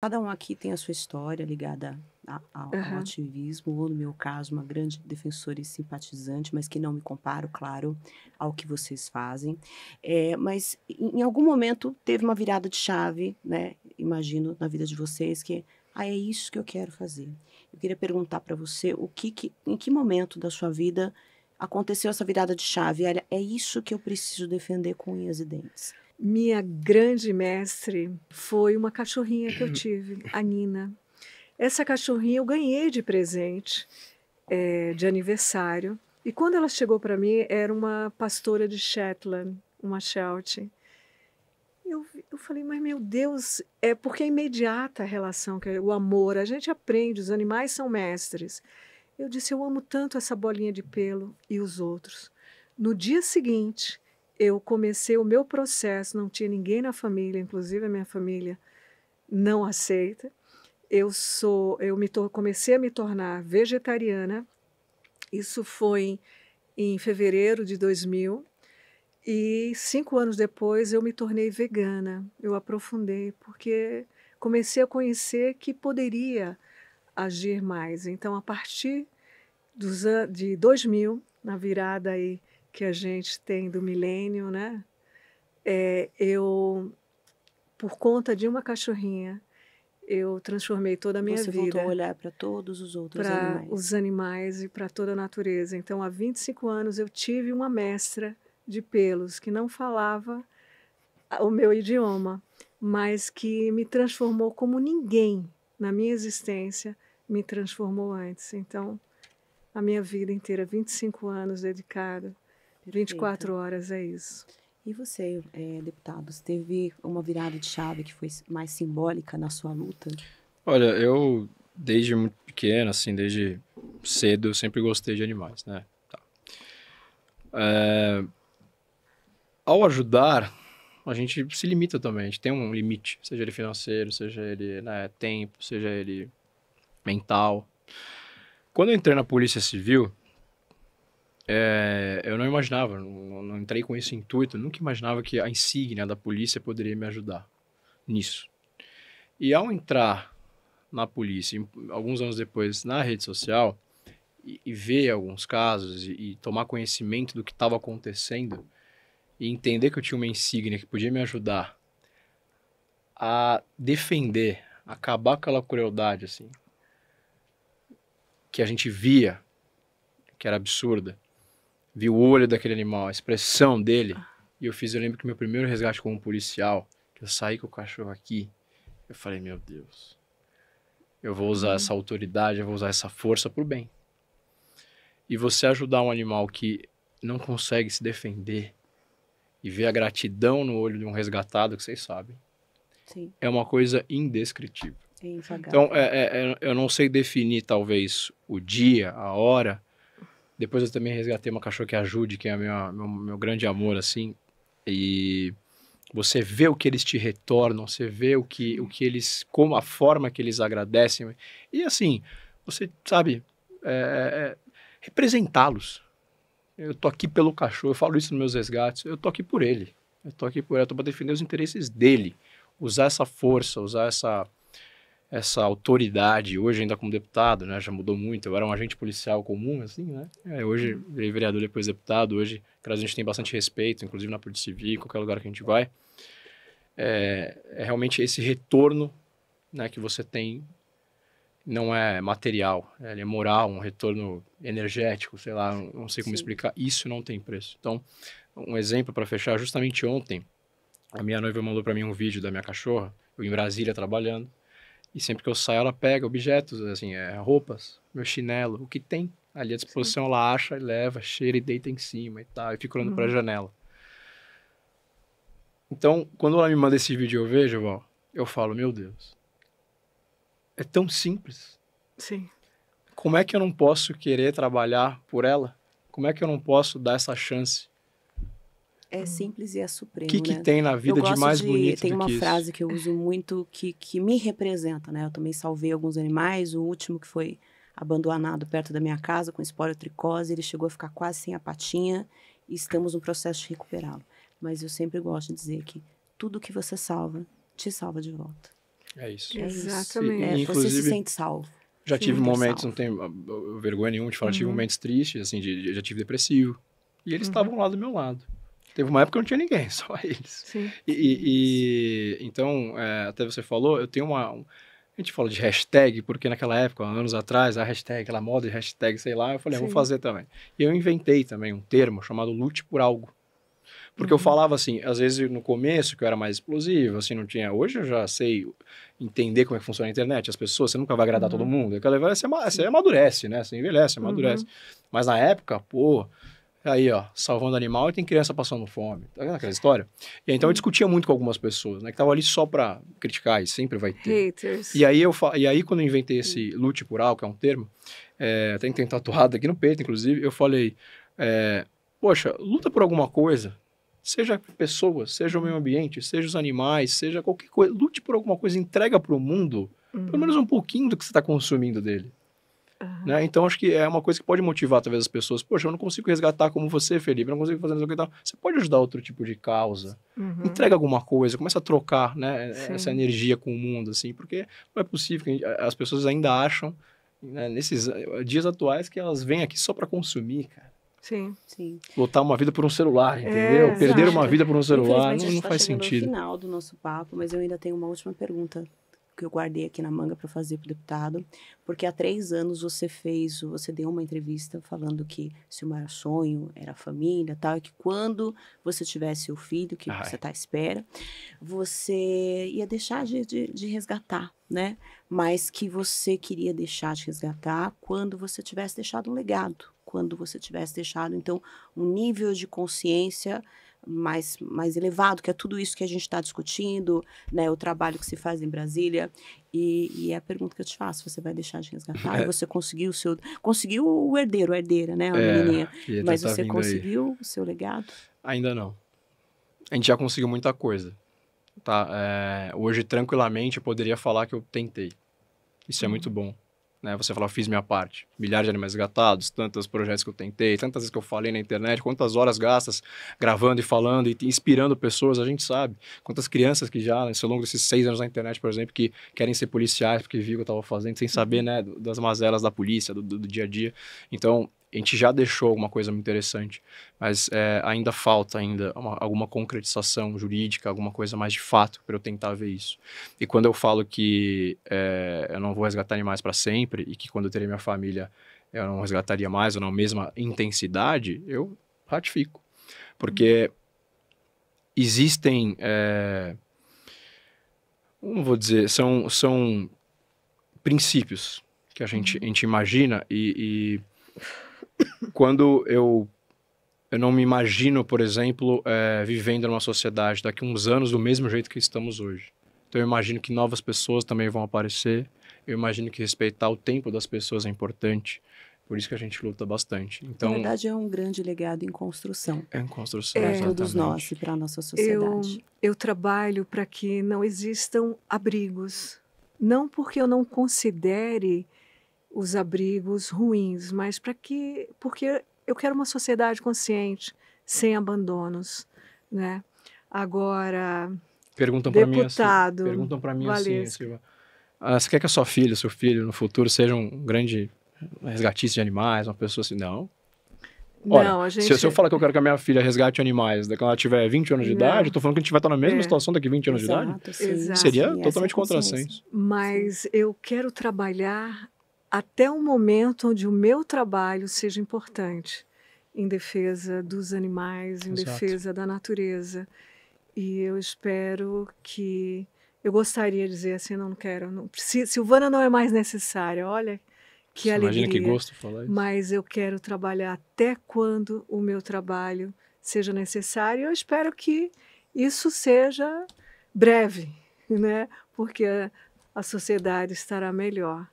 Cada um aqui tem a sua história ligada ao Aham. ativismo, ou no meu caso, uma grande defensora e simpatizante, mas que não me comparo, claro, ao que vocês fazem. Mas em algum momento teve uma virada de chave, né, imagino, na vida de vocês que: "Ah, é isso que eu quero fazer". Eu queria perguntar para você o que em que momento da sua vida aconteceu essa virada de chave: "Olha, é isso que eu preciso defender com unhas e dentes"? Minha grande mestre foi uma cachorrinha que eu tive, a Nina. Essa cachorrinha eu ganhei de presente, de aniversário, e quando ela chegou para mim era uma pastora de Shetland, uma Sheltie. Eu falei: "Mas meu Deus", é porque é imediata a relação, que é o amor, a gente aprende, os animais são mestres. Eu disse: "Eu amo tanto essa bolinha de pelo e os outros". No dia seguinte, eu comecei o meu processo, não tinha ninguém na família, inclusive a minha família não aceita. Eu comecei a me tornar vegetariana, isso foi em fevereiro de 2000, e 5 anos depois eu me tornei vegana. Eu aprofundei, porque comecei a conhecer que poderia agir mais. Então, a partir de 2000, na virada aí que a gente tem do milênio, né, eu, por conta de uma cachorrinha, eu transformei toda a minha Você voltou a vida olhar para todos os outros para animais. os animais e para toda a natureza. Então, há 25 anos eu tive uma mestra de pelos que não falava o meu idioma, mas que me transformou como ninguém na minha existência me transformou antes. Então, a minha vida inteira, 25 anos dedicada, Perfeita. 24 horas, é isso. E você, deputado, você teve uma virada de chave que foi mais simbólica na sua luta? Olha, eu desde muito pequeno, assim, desde cedo, eu sempre gostei de animais, né? Tá. Ao ajudar, a gente se limita também, a gente tem um limite, seja ele financeiro, seja ele, né, tempo, seja ele mental. Quando eu entrei na Polícia Civil, eu não imaginava, não entrei com esse intuito, nunca imaginava que a insígnia da polícia poderia me ajudar nisso. E ao entrar na polícia, alguns anos depois, na rede social, e ver alguns casos e tomar conhecimento do que estava acontecendo e entender que eu tinha uma insígnia que podia me ajudar a defender, acabar com aquela crueldade, assim, que a gente via, que era absurda. Vi o olho daquele animal, a expressão dele, e eu lembro que meu primeiro resgate como policial, que eu saí com o cachorro aqui, eu falei, meu Deus, eu vou usar essa autoridade, eu vou usar essa força pro bem. E você ajudar um animal que não consegue se defender e ver a gratidão no olho de um resgatado, que vocês sabem, Sim, é uma coisa indescritível. é Então, impagável. eu não sei definir, talvez, o dia, a hora. Depois eu também resgatei uma cachorra que ajude, que é meu grande amor, assim. E você vê o que eles te retornam, você vê o que eles, como a forma que eles agradecem. E assim, você sabe, representá-los. Eu tô aqui pelo cachorro, eu falo isso nos meus resgates, eu tô aqui por ele. Eu tô aqui por ele, eu tô pra defender os interesses dele. Usar essa força, usar essa autoridade, hoje ainda como deputado, né, já mudou muito, eu era um agente policial comum, assim, né, hoje virei vereador, depois deputado, hoje, graças a gente tem bastante respeito, inclusive na Polícia Civil, em qualquer lugar que a gente vai, é realmente esse retorno, né, que você tem, não é material, ele é moral, um retorno energético, sei lá, não sei como Sim. explicar, isso não tem preço. Então, um exemplo para fechar, justamente ontem, a minha noiva mandou para mim um vídeo da minha cachorra, eu em Brasília trabalhando, e sempre que eu saio, ela pega objetos, assim, roupas, meu chinelo, o que tem ali à Sim. disposição, ela acha e leva, cheira e deita em cima e tal. E fica olhando pra Uhum. janela. Então, quando ela me manda esse vídeo e eu vejo, Val, eu falo, meu Deus, é tão simples. Sim. Como é que eu não posso querer trabalhar por ela? Como é que eu não posso dar essa chance? É Uhum. simples e é O que supremo, que né. tem na Eu vida de gosto mais de bonito tem do uma que isso? frase que eu uso muito que me representa, né, eu também salvei alguns animais, o último que foi abandonado perto da minha casa com esporotricose, ele chegou a ficar quase sem a patinha e estamos no processo de recuperá-lo. Mas eu sempre gosto de dizer que tudo que você salva, te salva de volta. É isso. É isso. Exatamente. Você se Inclusive, sente salvo. já tive Super momentos, não salvo. tenho vergonha nenhuma de falar, tive Uhum. momentos tristes, assim, já tive depressivo. E eles estavam lá do meu lado. Teve uma época que não tinha ninguém, só eles. Sim. Então, até você falou, eu tenho a gente fala de hashtag, porque naquela época, anos atrás, a hashtag, aquela moda de hashtag, sei lá, eu falei, vou Sim. fazer também. E eu inventei também um termo chamado lute por algo. Porque eu falava assim, às vezes no começo, que eu era mais explosivo, assim, não tinha... Hoje eu já sei entender como é que funciona a internet, as pessoas, você nunca vai agradar todo mundo. Você amadurece, né? Você envelhece, amadurece. Mas na época, pô, aí, ó, salvando animal e tem criança passando fome. Tá vendo aquela história? E então eu discutia muito com algumas pessoas, né? Que estavam ali só pra criticar, e sempre vai ter. Haters. E aí quando eu inventei esse lute por algo, que é um termo, tem tatuado aqui no peito, inclusive, eu falei, poxa, luta por alguma coisa, seja pessoas, seja o meio ambiente, seja os animais, seja qualquer coisa, lute por alguma coisa, entrega pro mundo, pelo menos um pouquinho do que você está consumindo dele. Né? Então, acho que é uma coisa que pode motivar, talvez, as pessoas. Poxa, eu não consigo resgatar como você, Felipe, eu não consigo fazer isso aqui e tal. Você pode ajudar outro tipo de causa. Entrega alguma coisa, começa a trocar, né, essa energia com o mundo, assim, porque não é possível que as pessoas ainda acham, né, nesses dias atuais, que elas vêm aqui só para consumir, cara. Sim. Sim. Lutar uma vida por um celular, entendeu? Perder exato. uma vida por um celular, Infelizmente, a gente não está faz chegando sentido. ao final do nosso papo, mas eu ainda tenho uma última pergunta que eu guardei aqui na manga para fazer para o deputado, porque há 3 anos você deu uma entrevista falando que seu maior sonho era a família, tal, e que quando você tivesse seu filho, que você está à espera, você ia deixar de resgatar, né? Mas que você queria deixar de resgatar quando você tivesse deixado um legado, quando você tivesse deixado, então, um nível de consciência mais elevado, que é tudo isso que a gente está discutindo, né, o trabalho que se faz em Brasília, e é a pergunta que eu te faço, você vai deixar de resgatar? E você conseguiu o herdeiro, a herdeira, né, a menininha, que mas tá você vindo conseguiu o seu legado? Ainda não. A gente já conseguiu muita coisa, tá? Hoje, tranquilamente, eu poderia falar que eu tentei. Isso é muito bom. Né? Você fala, eu fiz minha parte. Milhares de animais resgatados, tantos projetos que eu tentei, tantas vezes que eu falei na internet, quantas horas gastas gravando e falando e inspirando pessoas, a gente sabe. Quantas crianças que já, ao longo desses 6 anos na internet, por exemplo, que querem ser policiais porque viu o que eu estava fazendo, sem saber, né, das mazelas da polícia, do dia a dia. Então, a gente já deixou alguma coisa muito interessante, mas ainda falta alguma concretização jurídica, alguma coisa mais de fato para eu tentar ver isso. E quando eu falo que eu não vou resgatar animais para sempre e que quando eu terei minha família eu não resgataria mais ou na mesma intensidade, eu ratifico. Porque existem, não vou dizer, são princípios que a gente imagina e quando eu não me imagino, por exemplo, vivendo numa sociedade daqui a uns anos do mesmo jeito que estamos hoje. Então eu imagino que novas pessoas também vão aparecer, eu imagino que respeitar o tempo das pessoas é importante, por isso que a gente luta bastante. Então, Na verdade, é um grande legado em construção. É em construção, para exatamente. todos nós e para a nossa sociedade. Eu trabalho para que não existam abrigos. Não porque eu não considere os abrigos ruins, mas porque eu quero uma sociedade consciente, sem abandonos, né? Agora, Perguntam para mim assim, Valesca. Silva, você quer que a sua filha, seu filho, no futuro, seja um grande resgatista de animais, uma pessoa assim? Não. Olha, Não, a gente... se eu falar que eu quero que a minha filha resgate animais quando ela tiver 20 anos de idade, eu tô falando que a gente vai estar na mesma situação daqui a 20 anos de idade? Exato. Seria Sim, totalmente essa é a contrassenso. Mas eu quero trabalhar até um momento onde o meu trabalho seja importante em defesa dos animais, em defesa da natureza. E eu espero que... Eu gostaria de dizer assim, não quero... Silvana não é mais necessária, olha que Você alegria. imagina que gosto falar isso. Mas eu quero trabalhar até quando o meu trabalho seja necessário. Eu espero que isso seja breve, né? Porque a sociedade estará melhor.